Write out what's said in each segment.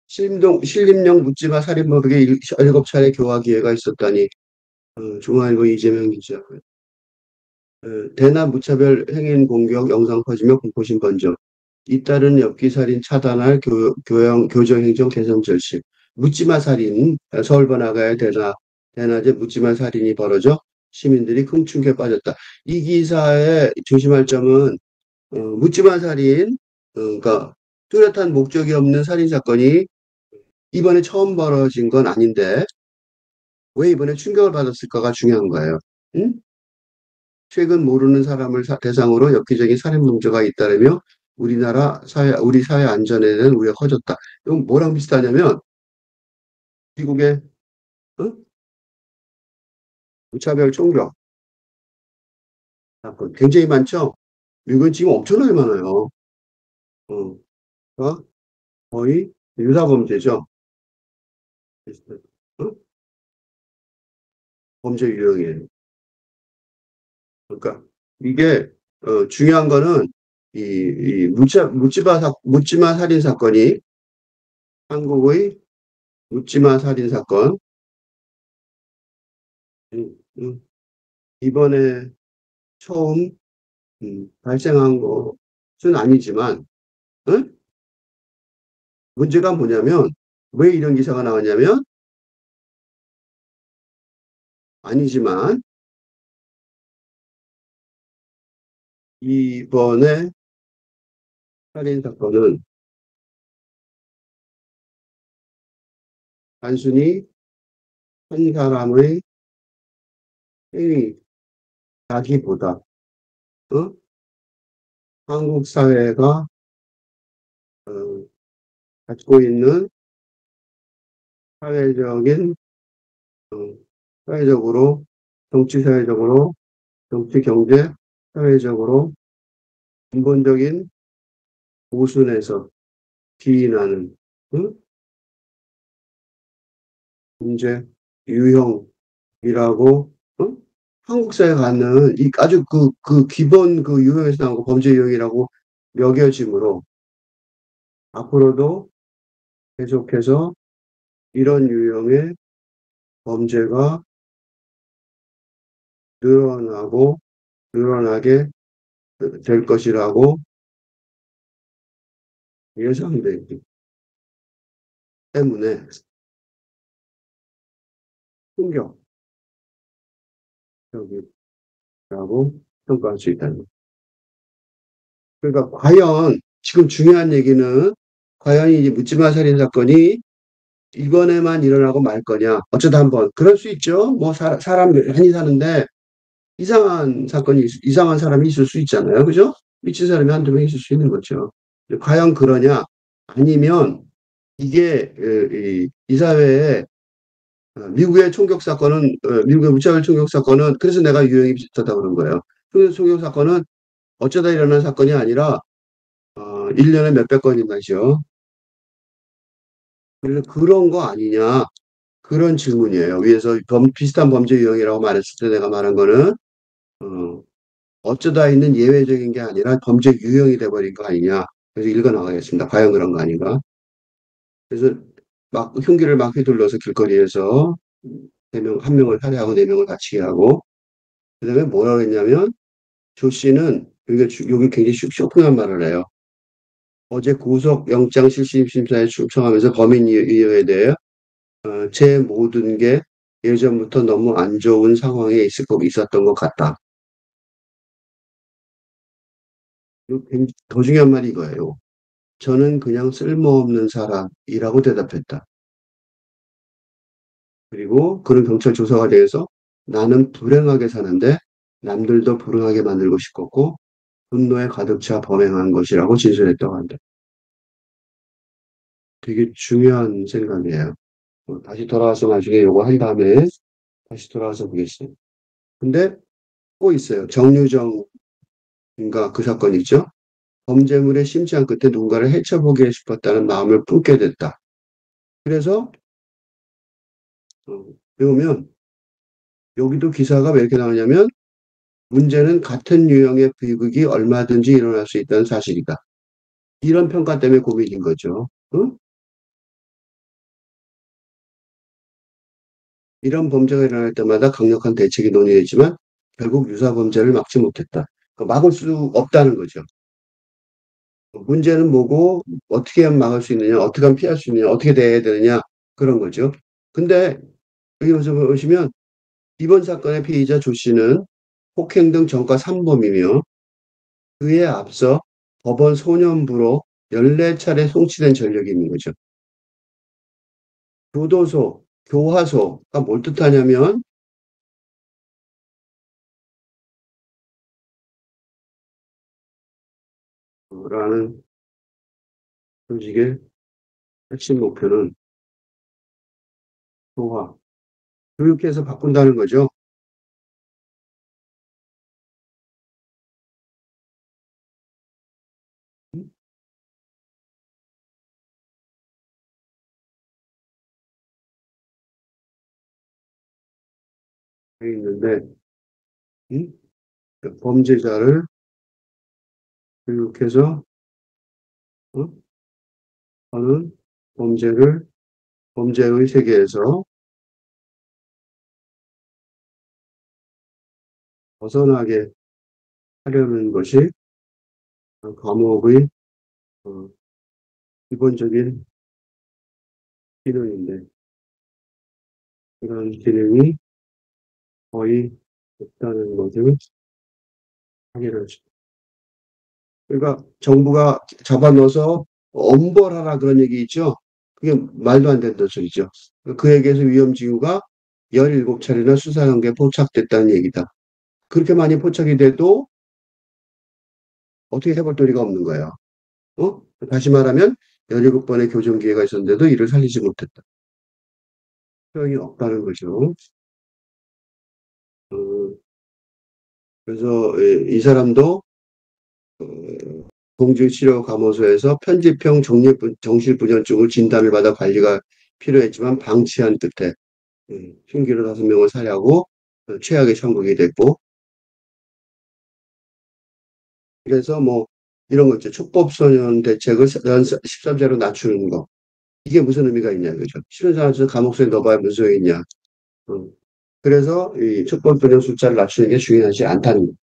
신림동 묻지마 살인범에게 7차례 교화 기회가 있었다니. 중앙일보 이재명 기자. 대남 무차별 행인 공격 영상 퍼지며 공포심 번져. 잇따른 엽기살인 차단할 교정행정 개선 절실. 묻지마 살인, 서울 번화가의 대낮에 묻지마 살인이 벌어져 시민들이 큰 충격에 빠졌다. 이 기사의 조심할 점은 묻지마 살인, 그러니까 뚜렷한 목적이 없는 살인 사건이 이번에 처음 벌어진 건 아닌데 왜 이번에 충격을 받았을까가 중요한 거예요. 응? 최근 모르는 사람을 대상으로 엽기적인 살인 문제가 잇따르며 우리 사회 안전에는 우려가 커졌다. 이건 뭐랑 비슷하냐면 미국의 어? 무차별 총격 사건 굉장히 많죠. 미국은 지금 엄청나게 많아요. 어, 어? 거의 유사범죄죠. 어? 범죄 유형이에요. 그러니까 이게 중요한 거는 묻지마 살인 사건이 한국의 묻지마 살인 사건 음, 음, 이번에 처음 발생한 것은 아니지만 응? 문제가 뭐냐면 왜 이런 기사가 나왔냐면 아니지만 이번에 살인 사건은 단순히 한 사람의 행위라기보다 어? 한국 사회가 어, 갖고 있는 사회적인 어, 사회적으로 사회적으로 정치 경제 사회적으로 근본적인 모순에서 기인하는 어? 문제 유형이라고 어? 한국 사회에 갖는 이 아주 그 기본 그 유형에서 나온 거 범죄 유형이라고 여겨지므로 앞으로도 계속해서 이런 유형의 범죄가 늘어나고 늘어나게 될 것이라고 예상되기 때문에 충격적이라고 평가할 수 있다는 거예요. 그러니까 과연 지금 중요한 얘기는 과연 이 묻지마 살인 사건이 이번에만 일어나고 말 거냐. 어쩌다 한번 그럴 수 있죠. 뭐 사람 많이 사는데 이상한 사람이 있을 수 있잖아요. 그죠? 미친 사람이 한두 명 있을 수 있는 거죠. 과연 그러냐? 아니면 이게 이 사회에 미국의 무차별 총격 사건은 그래서 내가 유형이 비슷하다고 그런 거예요. 그 총격 사건은 어쩌다 일어난 사건이 아니라 1년에 몇백 건인 말이죠. 그래서 그런 거 아니냐? 그런 질문이에요. 위에서 비슷한 범죄 유형이라고 말했을 때 내가 말한 거는 어, 어쩌다 있는 예외적인 게 아니라 범죄 유형이 돼버린 거 아니냐. 그래서 읽어 나가겠습니다. 과연 그런 거 아닌가. 그래서 막 흉기를 막 휘둘러서 길거리에서 한 명을 살해하고 네 명을 다치게 하고 그다음에 뭐라고 했냐면 조 씨는 여기 굉장히 쇼킹한 말을 해요. 어제 구속영장 실질심사에 출석하면서 범인 유형에 대해 제 모든 게 예전부터 너무 안 좋은 상황에 있었던 것 같다. 더 중요한 말이 이거예요. 저는 그냥 쓸모없는 사람이라고 대답했다. 그리고 그런 경찰 조사가 돼서 나는 불행하게 사는데 남들도 불행하게 만들고 싶었고 분노에 가득 차 범행한 것이라고 진술했다고 한다. 되게 중요한 생각이에요. 다시 돌아와서 나중에 요거 한 다음에 다시 돌아와서 보겠어요. 근데 또 있어요. 정유정인가 그 사건 있죠? 범죄물의 심취한 끝에 누군가를 해쳐보게 싶었다는 마음을 품게 됐다. 그래서 배우면 여기도 기사가 왜 이렇게 나오냐면 문제는 같은 유형의 비극이 얼마든지 일어날 수 있다는 사실이다. 이런 평가 때문에 고민인 거죠. 응? 이런 범죄가 일어날 때마다 강력한 대책이 논의됐지만 결국 유사 범죄를 막지 못했다. 그러니까 막을 수 없다는 거죠. 문제는 뭐고 어떻게 하면 막을 수 있느냐, 어떻게 하면 피할 수 있느냐, 어떻게 대해야 되느냐 그런 거죠. 근데 여기 보시면 이번 사건의 피의자 조 씨는 폭행 등 전과 3범이며 그에 앞서 법원 소년부로 14차례 송치된 전력이 있는 거죠. 교도소, 교화소가 뭘 뜻하냐면 라는 조직의 핵심 목표는 교화, 교육해서 바꾼다는 거죠. 돼 있는데 음? 범죄자를 교육해서 어? 하는 범죄의 세계에서 벗어나게 하려는 것이 감옥의 어, 기본적인 기능인데 그런 기능이 거의 없다는 것을 확인할 수. 그러니까 정부가 잡아넣어서 엄벌하라 그런 얘기 있죠. 그게 말도 안 된다는 소리죠. 그에게서 위험징후가 17차례나 수사관계에 포착됐다는 얘기다. 그렇게 많이 포착이 돼도 어떻게 해볼 도리가 없는 거예요. 어? 다시 말하면 17번의 교정 기회가 있었는데도 이를 살리지 못했다. 소용이 없다는 거죠. 어, 그래서 이 사람도 공주치료감호소에서 편집형 정신불량증을 진단을 받아 관리가 필요했지만 방치한 끝에 흉기로 5명을 살해하고 최악의 천국이 됐고 그래서 뭐 이런 거 있죠. 촉법소년 대책을 13세로 낮추는 거. 이게 무슨 의미가 있냐, 그죠? 싫은 사람 감옥소에 넣어봐야 무슨 소용이 있냐. 음. 그래서 이 촉법소년 숫자를 낮추는 게 중요하지 않다는 거.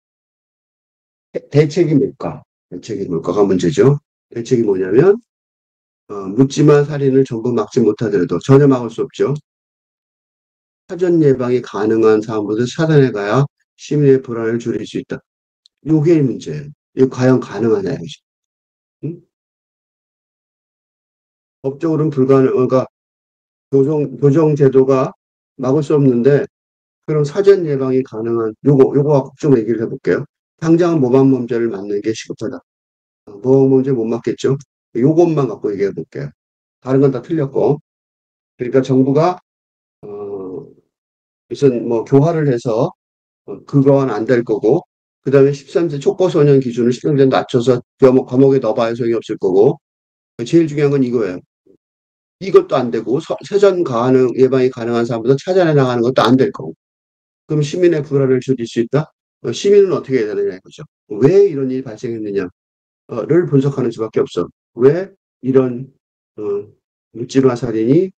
대책이 뭘까? 대책이 뭘까가 문제죠. 대책이 뭐냐면 묻지마 살인을 전부 막지 못하더라도 전혀 막을 수 없죠. 사전 예방이 가능한 사람보다 차단해 가야 시민의 불안을 줄일 수 있다. 요게 문제예요. 이거 과연 가능하냐, 이거지. 응? 법적으로는 그러니까 교정 제도가 막을 수 없는데 그럼 사전 예방이 가능한 요거 갖고 좀 얘기를 해볼게요. 당장은 모방 범죄를 막는 게 시급하다. 모방 범죄 못 막겠죠. 요것만 갖고 얘기해 볼게요. 다른 건 다 틀렸고. 그러니까 정부가 어, 무슨 뭐 교화를 해서 그건 안 될 거고 그다음에 13세 촉법소년 기준을 13세 낮춰서 감옥에 넣어봐야 소용이 없을 거고 제일 중요한 건 이거예요. 이것도 안 되고 세전 가능 예방이 가능한 사람보다 찾아내 나가는 것도 안 될 거고 그럼 시민의 불안을 줄일 수 있다? 시민은 어떻게 해야 되느냐 이거죠. 왜 이런 일이 발생했느냐를 분석하는 수밖에 없어. 왜 이런 어, 묻지마 살인이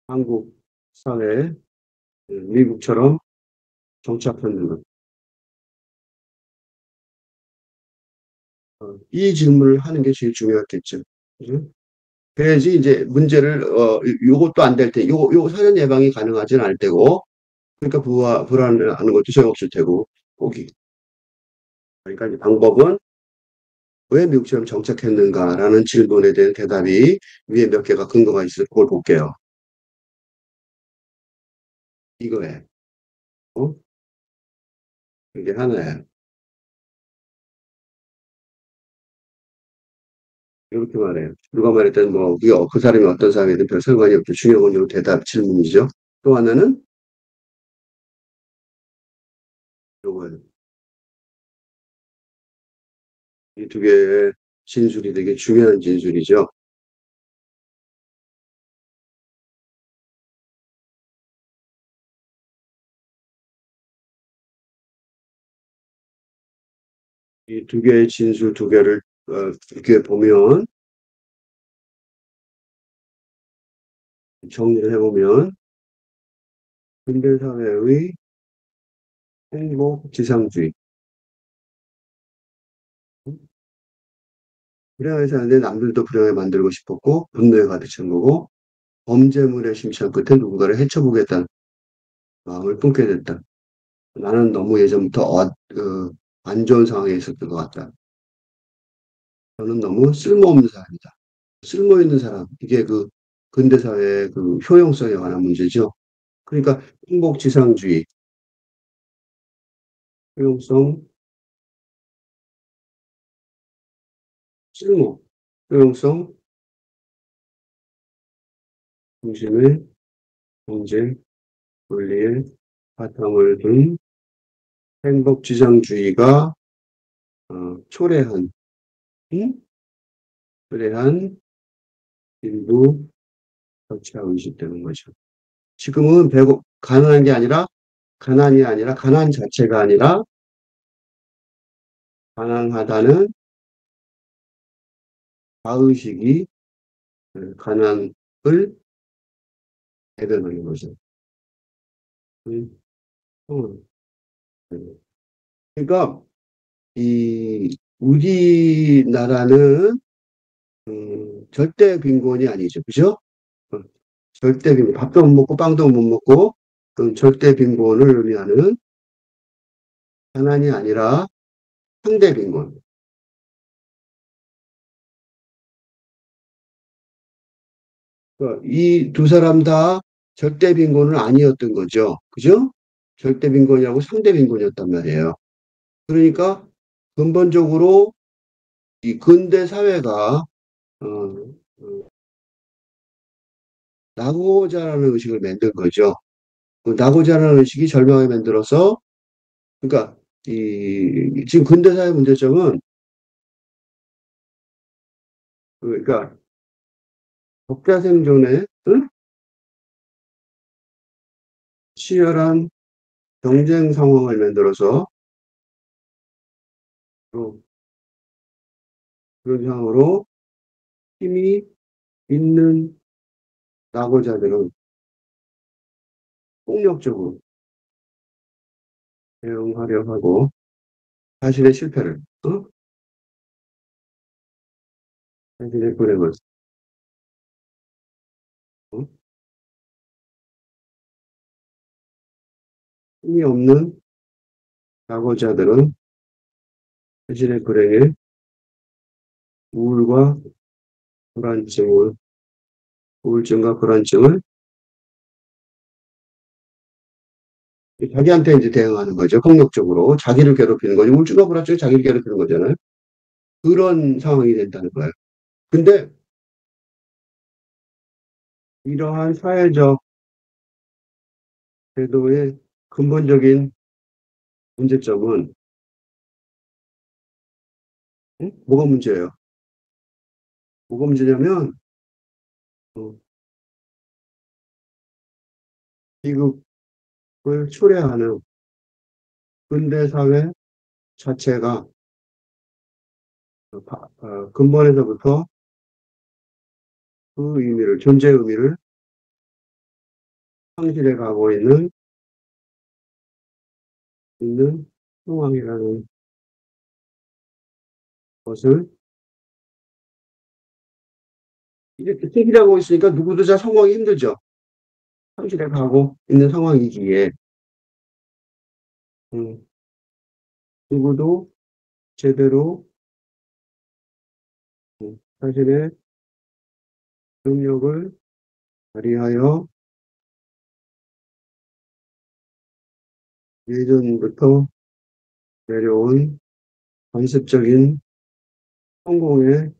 한국 사회에 미국처럼 정착했는가? 이 질문을 하는 게 제일 중요했겠죠. 그죠? 그래야지 이제 문제를 요것도 안 될 때, 요 사전 예방이 가능하진 않을 때고, 그러니까 불안하는 것도 소용없을 테고, 거기. 그러니까 이제 방법은 왜 미국처럼 정착했는가라는 질문에 대한 대답이 위에 몇 개가 근거가 있을 걸 볼게요. 이거에 어? 이게 하나예요. 이렇게 말해요. 누가 말했든 뭐 그 사람이 어떤 사람이든 별 상관이 없죠. 중요한 건 요 대답 질문이죠. 또 하나는 요거예요. 이 두 개의 진술이 되게 중요한 진술이죠. 이 두 개의 진술 두 개를 이렇게 보면 정리를 해보면 근대 사회의 행복 지상주의. 불행하게 사는데 남들도 불행하게 만들고 싶었고 분노에 가득 찬 거고 범죄물의 심취한 끝에 누군가를 해쳐보겠다는 마음을 품게 됐다. 나는 너무 예전부터 안 좋은 상황에 있었던 것 같다. 저는 너무 쓸모없는 사람이다. 쓸모 있는 사람. 이게 그 근대사회의 그 효용성에 관한 문제죠. 그러니까 행복지상주의, 효용성, 쓸모, 효용성, 중심의 경제, 논리의 바탕을 둔 행복지상주의가 초래한, 음? 초래한 일부 격차 의식되는 거죠. 지금은 가난한 게 아니라, 가난이 아니라, 가난 자체가 아니라, 가난하다는 자의식이 가난을 대변하는 거죠. 음, 음. 그러니까, 우리나라는, 절대 빈곤이 아니죠. 그죠? 어, 절대 빈곤, 밥도 못 먹고 빵도 못 먹고, 절대 빈곤을 의미하는 가난이 아니라 상대 빈곤. 이 두 사람 다 절대 빈곤은 아니었던 거죠. 그죠? 절대 빈곤이라고 상대 빈곤이었단 말이에요. 그러니까 근본적으로 이 근대 사회가 나고자라는 의식을 만든 거죠. 그 나고자라는 의식이 절망을 만들어서 그러니까 지금 근대 사회 문제점은 그러니까 적자 생존에 응? 치열한 경쟁 상황을 만들어서 또 그런 상황으로 힘이 있는 낙오자들은 폭력적으로 대응하려 하고 자신의 실패를, 자신의 불행을, 어? 힘이 없는 낙오자들은 자신의 불행에 우울과 불안증을, 우울증과 불안증을 자기한테 이제 대응하는 거죠. 폭력적으로. 자기를 괴롭히는 거죠. 우울증과 불안증이 자기를 괴롭히는 거잖아요. 그런 상황이 된다는 거예요. 근데 이러한 사회적 제도의 근본적인 문제점은 뭐가 문제예요? 뭐가 문제냐면 어, 비극을 초래하는 근대 사회 자체가 근본에서부터 그 의미를 존재 의미를 상실해 가고 있는 상황이라는 것을 이제 대책이라고 있으니까 누구도 잘 성공하기 힘들죠. 상실해 가고 있는 상황이기에 음, 누구도 제대로 자신의 능력을 발휘하여 예전부터 내려온 관습적인 성공의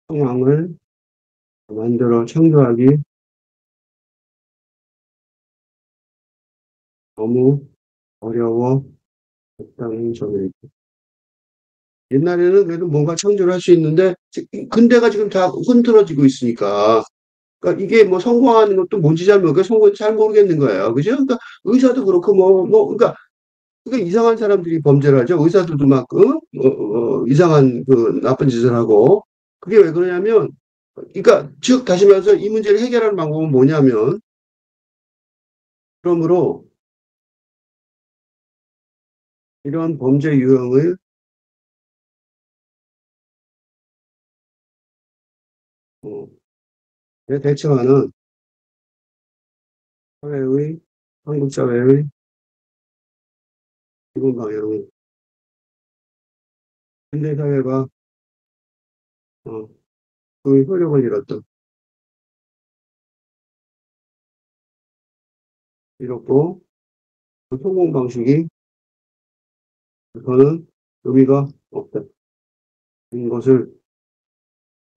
상황을 만들어 창조하기 너무 어려웠다는 점이 옛날에는 그래도 뭔가 창조를 할 수 있는데 근대가 지금 다 흐트러지고 있으니까 그러니까 이게 뭐 성공하는 것도 뭔지 잘 모르겠고 성공 잘 모르겠는 거예요. 그죠? 그러니까 의사도 그렇고 그러니까 이상한 사람들이 범죄를 하죠. 의사들도 막 이상한 그 나쁜 짓을 하고 그게 왜 그러냐면 그러니까 즉 다시 말해서 이 문제를 해결하는 방법은 뭐냐면 그러므로 이런 범죄 유형을 어, 대처하는 사회의 한국 사회의 기본 방향, 현대 사회가 어, 그 효력을 잃었고 그 성공 방식이 저는 의미가 없다는 것을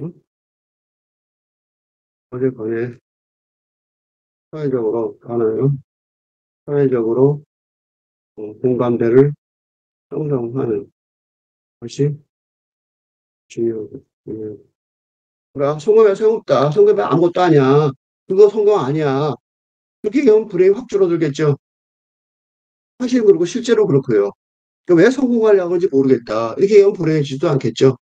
응? 어젯밤에 사회적으로 하나요? 사회적으로 공감대를 형성하는 것이 중요하다. 그래, 성공에 소용없다. 성공이 아무것도 아니야. 그거 성공 아니야. 그렇게 얘기하면 불행이 확 줄어들겠죠. 사실 그렇고 실제로 그렇고요. 그러니까 왜 성공하려고 하는지 모르겠다. 이렇게 얘기하면 불행해지지도 않겠죠.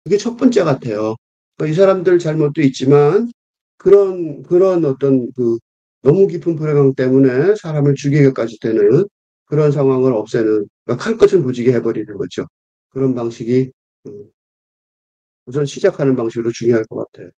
그게 첫 번째 같아요. 그러니까 이 사람들 잘못도 있지만 그런 어떤 그 너무 깊은 불행감 때문에 사람을 죽이기까지 되는 그런 상황을 없애는 그러니까 칼 것을 무지개 해버리는 거죠. 그런 방식이 우선 시작하는 방식으로 중요할 것 같아요.